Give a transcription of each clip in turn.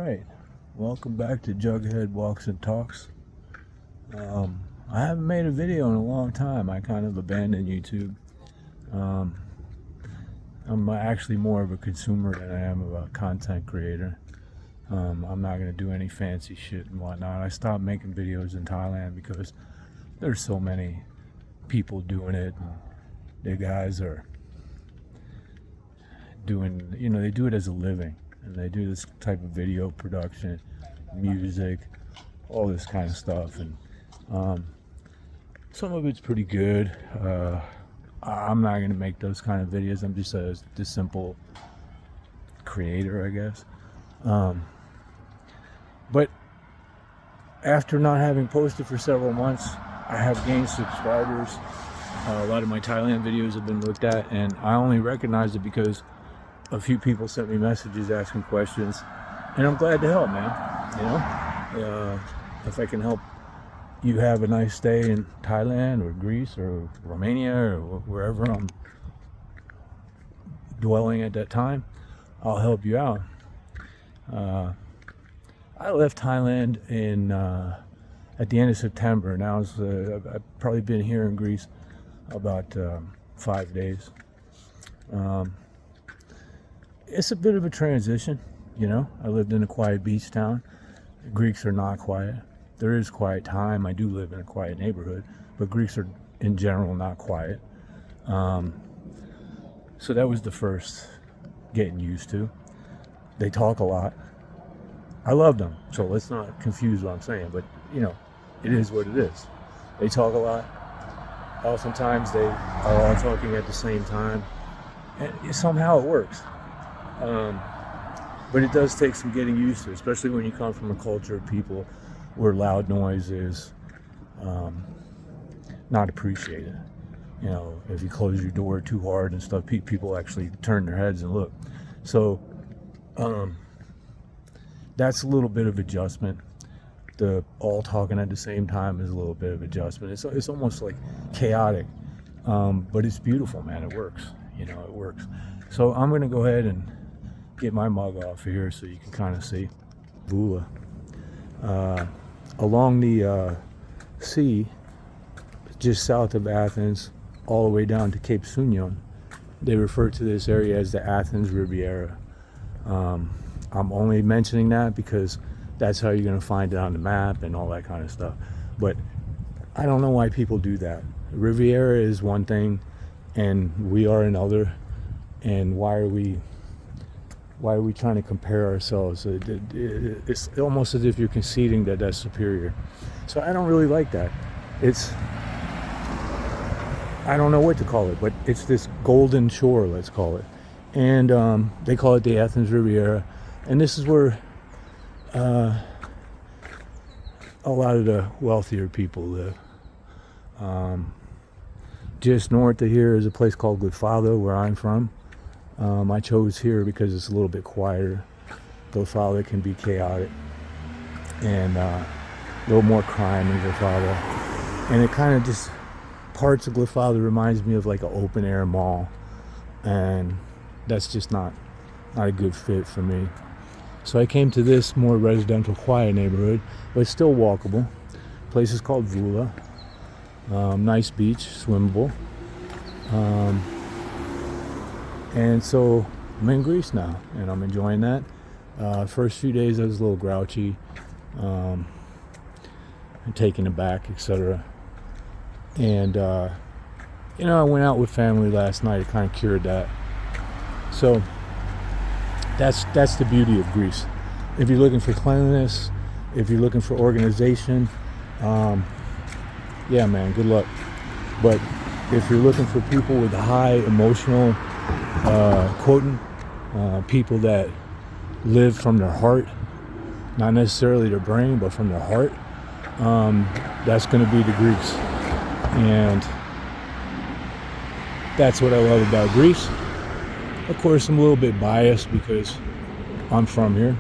right, welcome back to Jughead Walks and Talks. I haven't made a video in a long time. I kind of abandoned YouTube. I'm actually more of a consumer than I am of a content creator. I'm not going to do any fancy shit and whatnot. I stopped making videos in Thailand because there's so many people doing it, and the guys are doing, they do it as a living, and they do this type of video production, music, all this kind of stuff, and some of it's pretty good. I'm not going to make those kind of videos. I'm just a simple creator, I guess. But after not having posted for several months, I have gained subscribers. A lot of my Thailand videos have been looked at, and I only recognized it because a few people sent me messages asking questions, and I'm glad to help, man. If I can help you have a nice stay in Thailand or Greece or Romania or wherever I'm dwelling at that time, I'll help you out. I left Thailand at the end of September. Now I've probably been here in Greece about 5 days. It's a bit of a transition, I lived in a quiet beach town. The Greeks are not quiet. There is quiet time. I do live in a quiet neighborhood, but Greeks are in general not quiet. So that was the first getting used to. They talk a lot. I love them, so let's not confuse what I'm saying, but it is what it is. They talk a lot. Oftentimes they are all talking at the same time, and somehow it works. But it does take some getting used to, especially when you come from a culture of people where loud noise is not appreciated. If you close your door too hard and stuff, people actually turn their heads and look. So that's a little bit of adjustment. The all talking at the same time is a little bit of adjustment. It's almost like chaotic, but it's beautiful, man. It works. It works. So I'm gonna go ahead and get my mug off here so you can kind of see Voula. Along the sea, just south of Athens, all the way down to Cape Sunion, they refer to this area as the Athens Riviera. I'm only mentioning that because that's how you're going to find it on the map and all that kind of stuff. But I don't know why people do that. Riviera is one thing, and we are another. And why are we trying to compare ourselves? It's almost as if you're conceding that that's superior. So I don't really like that. I don't know what to call it, but it's this golden shore, let's call it. And they call it the Athens Riviera. And this is where a lot of the wealthier people live. Just north of here is a place called Glyfada, where I'm from. I chose here because it's a little bit quieter. Glyfada can be chaotic and a little more crime in Glyfada. And it kind of just, parts of Glyfada reminds me of like an open air mall. And that's just not a good fit for me. So I came to this more residential, quiet neighborhood, but it's still walkable. The place is called Voula. Nice beach, swimmable. And so I'm in Greece now, and I'm enjoying that. First few days I was a little grouchy, and taken aback, etc. And I went out with family last night. It kind of cured that. So that's the beauty of Greece. If you're looking for cleanliness, if you're looking for organization, yeah, man, good luck. But if you're looking for people with a high emotional quotient, people that live from their heart, not necessarily their brain, but from their heart, that's going to be the Greeks. And that's what I love about Greece. Of course, I'm a little bit biased because I'm from here.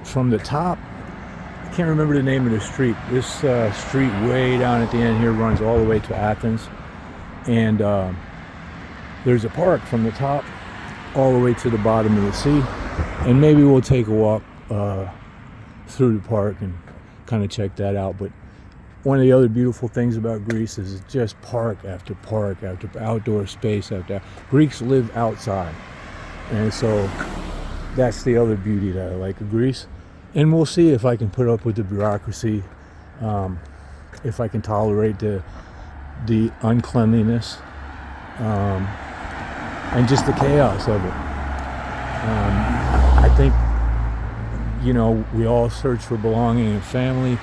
From the top, I can't remember the name of the street. This street way down at the end here runs all the way to Athens. And there's a park from the top all the way to the bottom of the sea, and maybe we'll take a walk through the park and kind of check that out. But one of the other beautiful things about Greece is it's just park after outdoor space after. Greeks live outside, and so that's the other beauty that I like of Greece. And we'll see if I can put up with the bureaucracy, if I can tolerate the uncleanliness, and just the chaos of it. I think, you know, we all search for belonging and family.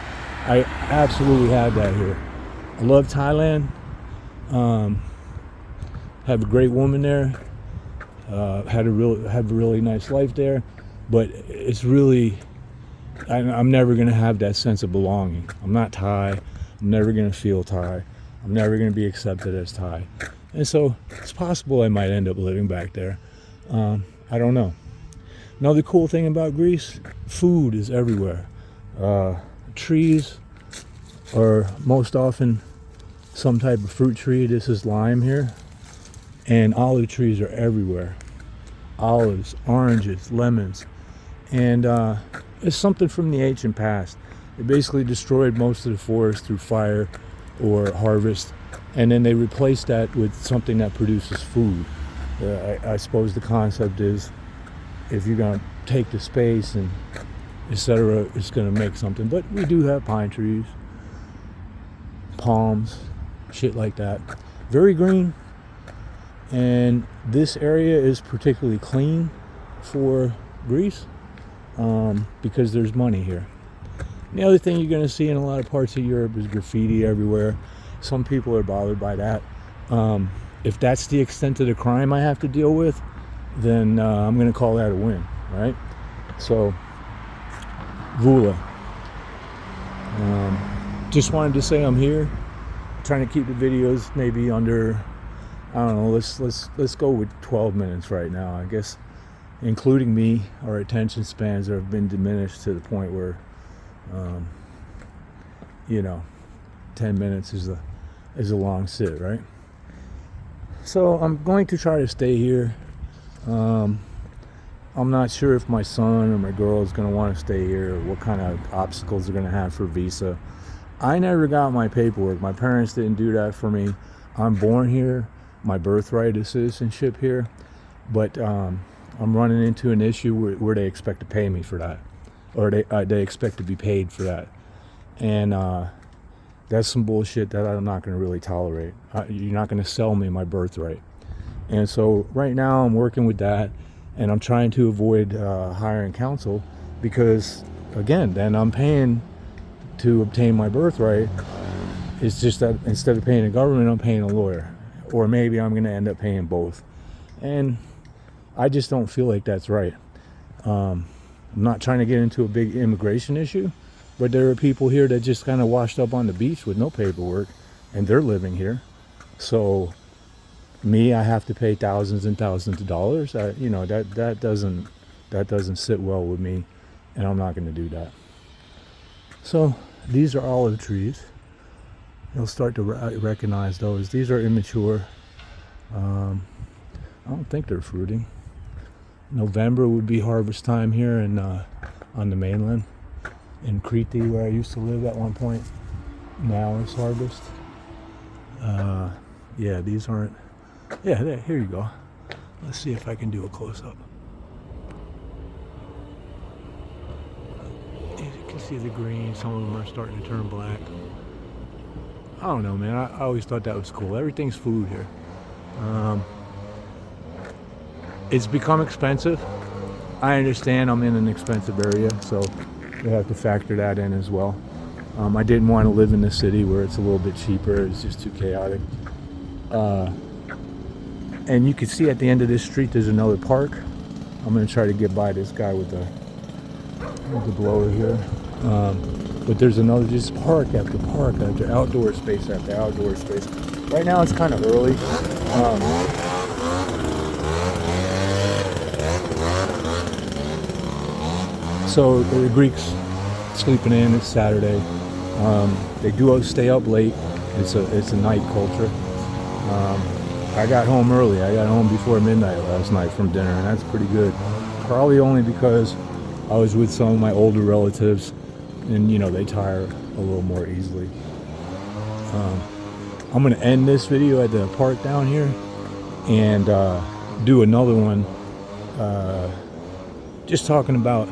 I absolutely have that here. I love Thailand. Have a great woman there. Have a really nice life there. But it's really, I'm never going to have that sense of belonging. I'm not Thai. I'm never going to feel Thai. I'm never going to be accepted as Thai. And so it's possible I might end up living back there. I don't know. Another cool thing about Greece, food is everywhere. Trees are most often some type of fruit tree. This is lime here. And olive trees are everywhere. Olives, oranges, lemons. And it's something from the ancient past. They basically destroyed most of the forest through fire or harvest. And then they replaced that with something that produces food. I suppose the concept is if you're going to take the space and etc., it's going to make something. But we do have pine trees, palms, shit like that. Very green. And this area is particularly clean for Greece because there's money here. And the other thing you're going to see in a lot of parts of Europe is graffiti everywhere. Some people are bothered by that. If that's the extent of the crime I have to deal with, then I'm going to call that a win, right? So, Voula. Just wanted to say I'm here. Trying to keep the videos maybe under, I don't know, let's go with 12 minutes right now. I guess, including me, our attention spans have been diminished to the point where, you know, 10 minutes is a long sit, right? So I'm going to try to stay here. I'm not sure if my son or my girl is going to want to stay here, or what kind of obstacles they're going to have for visa. I never got my paperwork. My parents didn't do that for me. I'm born here. My birthright is citizenship here. But I'm running into an issue where they expect to pay me for that, or they expect to be paid for that. And that's some bullshit that I'm not going to really tolerate. You're not going to sell me my birthright. And so right now I'm working with that, and I'm trying to avoid hiring counsel because, again, then I'm paying to obtain my birthright. It's just that instead of paying the government, I'm paying a lawyer. Or maybe I'm going to end up paying both. And I just don't feel like that's right. I'm not trying to get into a big immigration issue, but there are people here that just kind of washed up on the beach with no paperwork, and they're living here. So me, I have to pay thousands and thousands of dollars. You know, that doesn't sit well with me, and I'm not going to do that. So these are olive trees. You'll start to recognize those. These are immature. I don't think they're fruiting. November would be harvest time here on the mainland. In Crete, where I used to live at one point. Now it's harvest. Yeah, these aren't. Yeah, there, here you go. Let's see if I can do a close-up. As you can see the green, some of them are starting to turn black. I don't know, man. I always thought that was cool. Everything's food here. It's become expensive. I understand I'm in an expensive area, so we have to factor that in as well. I didn't want to live in the city where it's a little bit cheaper. It's just too chaotic. And you can see at the end of this street there's another park. I'm going to try to get by this guy with the blower here. But there's another, just park after outdoor space after outdoor space. Right now it's kind of early. So the Greeks sleeping in. It's Saturday. They do stay up late. It's a night culture. I got home early. I got home before midnight last night from dinner, and that's pretty good. Probably only because I was with some of my older relatives, and they tire a little more easily. I'm going to end this video at the park down here and do another one just talking about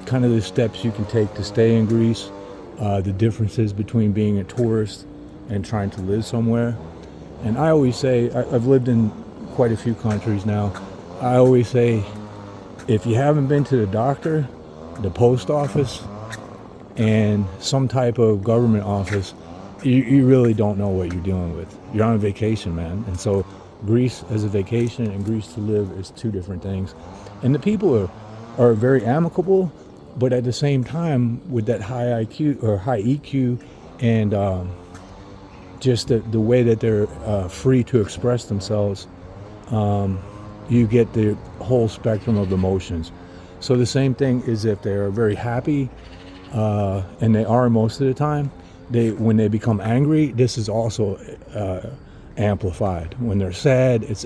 kind of the steps you can take to stay in Greece, the differences between being a tourist and trying to live somewhere. And I always say, I've lived in quite a few countries now, I always say, if you haven't been to the doctor, the post office, and some type of government office, you really don't know what you're dealing with. You're on a vacation, man. And so Greece as a vacation and Greece to live is two different things. And the people are very amicable, but at the same time, with that high IQ or high EQ and just the way that they're free to express themselves, you get the whole spectrum of emotions. So the same thing is if they are very happy, and they are most of the time, when they become angry, this is also amplified. When they're sad, it's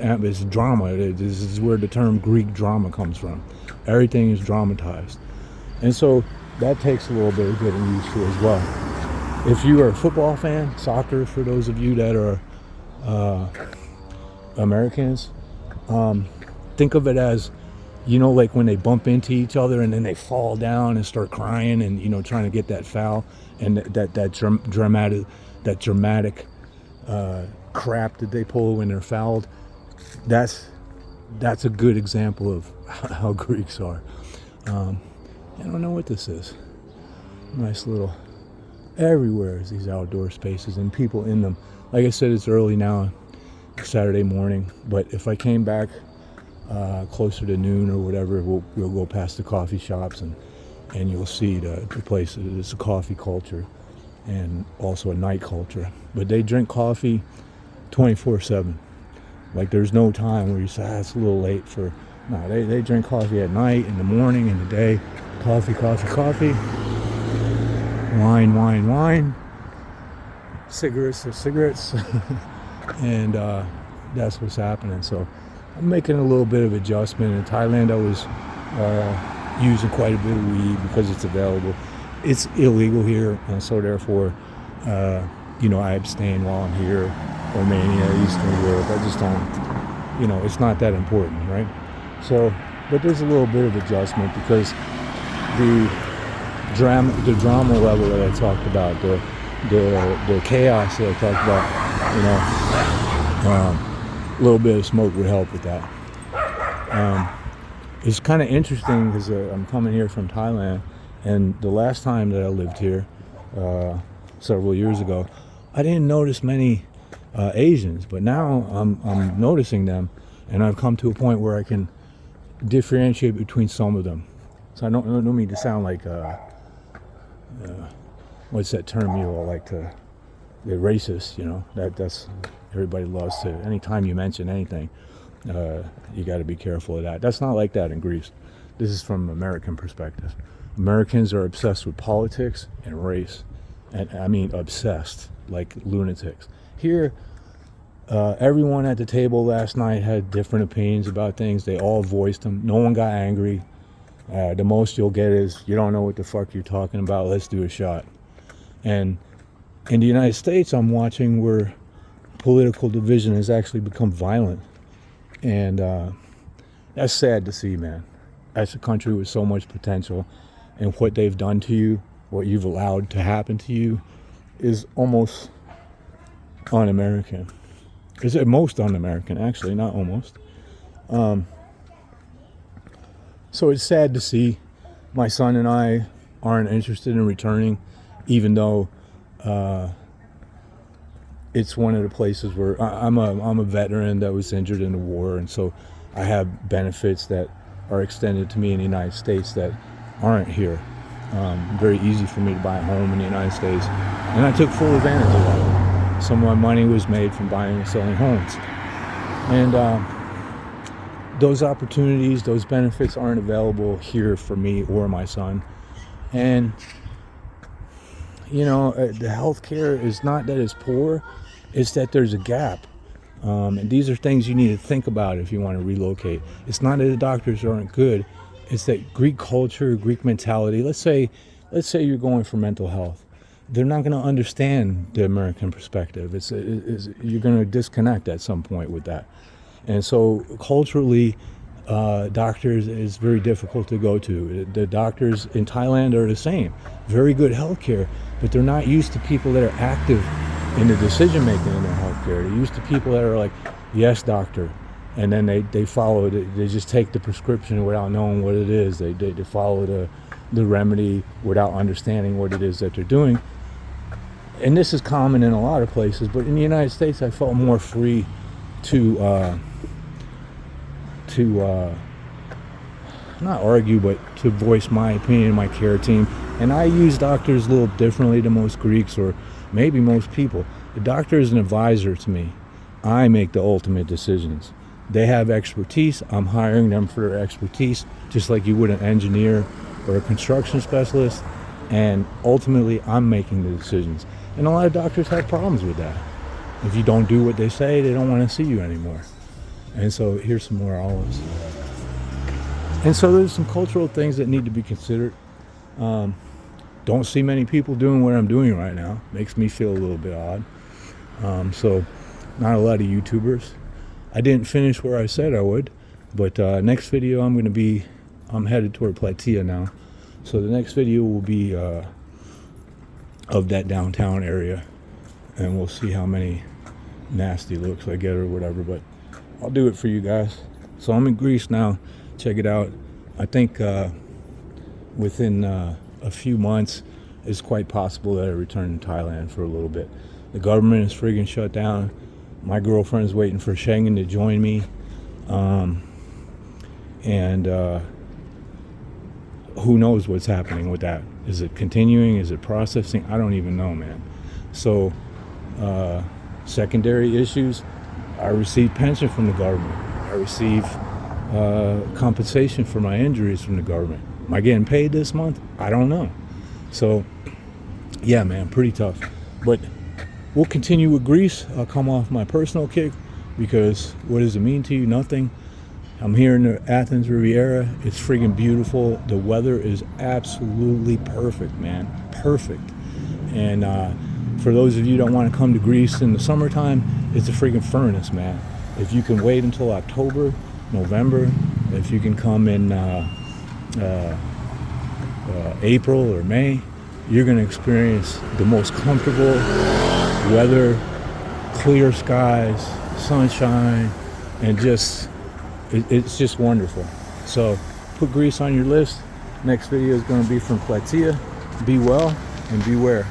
drama. This is where the term Greek drama comes from. Everything is dramatized. And so that takes a little bit of getting used to as well. If you are a football fan, soccer, for those of you that are Americans, think of it as, like when they bump into each other and then they fall down and start crying and, trying to get that foul, and that dramatic crap that they pull when they're fouled. That's a good example of how Greeks are. I don't know what this is. Nice little, everywhere is these outdoor spaces and people in them. Like I said, it's early now, Saturday morning, but if I came back closer to noon or whatever, we'll go past the coffee shops and you'll see the place. It's a coffee culture and also a night culture, but they drink coffee 24/7. Like there's no time where you say, it's a little late for. No, they drink coffee at night, in the morning, in the day. Coffee, wine, cigarettes, and that's what's happening. So I'm making a little bit of adjustment. In Thailand, I was using quite a bit of weed because it's available. It's illegal here, and so therefore, I abstain while I'm here. Romania, Eastern Europe, I just don't, it's not that important, right? So, but there's a little bit of adjustment because the drama level that I talked about, the chaos that I talked about, a little bit of smoke would help with that. It's kind of interesting because I'm coming here from Thailand, and the last time that I lived here, several years ago, I didn't notice many Asians, but now I'm noticing them, and I've come to a point where I can differentiate between some of them. So I don't mean to sound like what's that term you all like to, the racist, that's everybody loves to, anytime you mention anything, you got to be careful of that. That's not like that in Greece. This is from an American perspective. Americans are obsessed with politics and race, and I mean obsessed, like lunatics. Here, everyone at the table last night had different opinions about things. They all voiced them. No one got angry. The most you'll get is, you don't know what the fuck you're talking about, let's do a shot. And in the United States, I'm watching where political division has actually become violent. And that's sad to see, man. That's a country with so much potential, and what they've done to you, what you've allowed to happen to you, is almost un-American. It's most un-American, actually, not almost. So it's sad to see. My son and I aren't interested in returning, even though it's one of the places where I'm a veteran that was injured in the war, and so I have benefits that are extended to me in the United States that aren't here. Very easy for me to buy a home in the United States, and I took full advantage of that. Some of my money was made from buying and selling homes, and those opportunities, those benefits aren't available here for me or my son. And the healthcare is not that it's poor, it's that there's a gap. And these are things you need to think about if you want to relocate. It's not that the doctors aren't good. It's that Greek culture, Greek mentality. Let's say you're going for mental health. They're not going to understand the American perspective. You're going to disconnect at some point with that. And so culturally, doctors is very difficult to go to. The doctors in Thailand are the same. Very good healthcare, but they're not used to people that are active in the decision making in their healthcare. They're used to people that are like, yes, doctor. And then they follow it. They just take the prescription without knowing what it is. They follow the remedy without understanding what it is that they're doing. And this is common in a lot of places, but in the United States, I felt more free to not argue, but to voice my opinion, my care team. And I use doctors a little differently than most Greeks, or maybe most people. The doctor is an advisor to me. I make the ultimate decisions. They have expertise. I'm hiring them for their expertise, just like you would an engineer or a construction specialist. And ultimately, I'm making the decisions. And a lot of doctors have problems with that. If you don't do what they say, they don't want to see you anymore. And so here's some more olives. And so there's some cultural things that need to be considered. Don't see many people doing what I'm doing right now. Makes me feel a little bit odd. So not a lot of YouTubers. I didn't finish where I said I would, but next video I'm headed toward Plataea now. So the next video will be of that downtown area, and we'll see how many nasty looks I get or whatever, but I'll do it for you guys. So I'm in Greece now. Check it out. I think within a few months it's quite possible that I return to Thailand for a little bit. The government is friggin' shut down. My girlfriend's waiting for Schengen to join me, and who knows what's happening with that. Is it continuing? Is it processing? I don't even know, man. So secondary issues, I receive pension from the government. I receive compensation for my injuries from the government. Am I getting paid this month? I don't know. So yeah, man, pretty tough. But we'll continue with Greece. I'll come off my personal kick, because what does it mean to you? Nothing. I'm here in the Athens Riviera. It's friggin' beautiful. The weather is absolutely perfect, man. Perfect. And for those of you that want to come to Greece in the summertime, it's a friggin' furnace, man. If you can wait until October, November, if you can come in April or May, you're going to experience the most comfortable weather, clear skies, sunshine, and it's just wonderful. So put Greece on your list. Next video is going to be from Plataea. Be well and beware.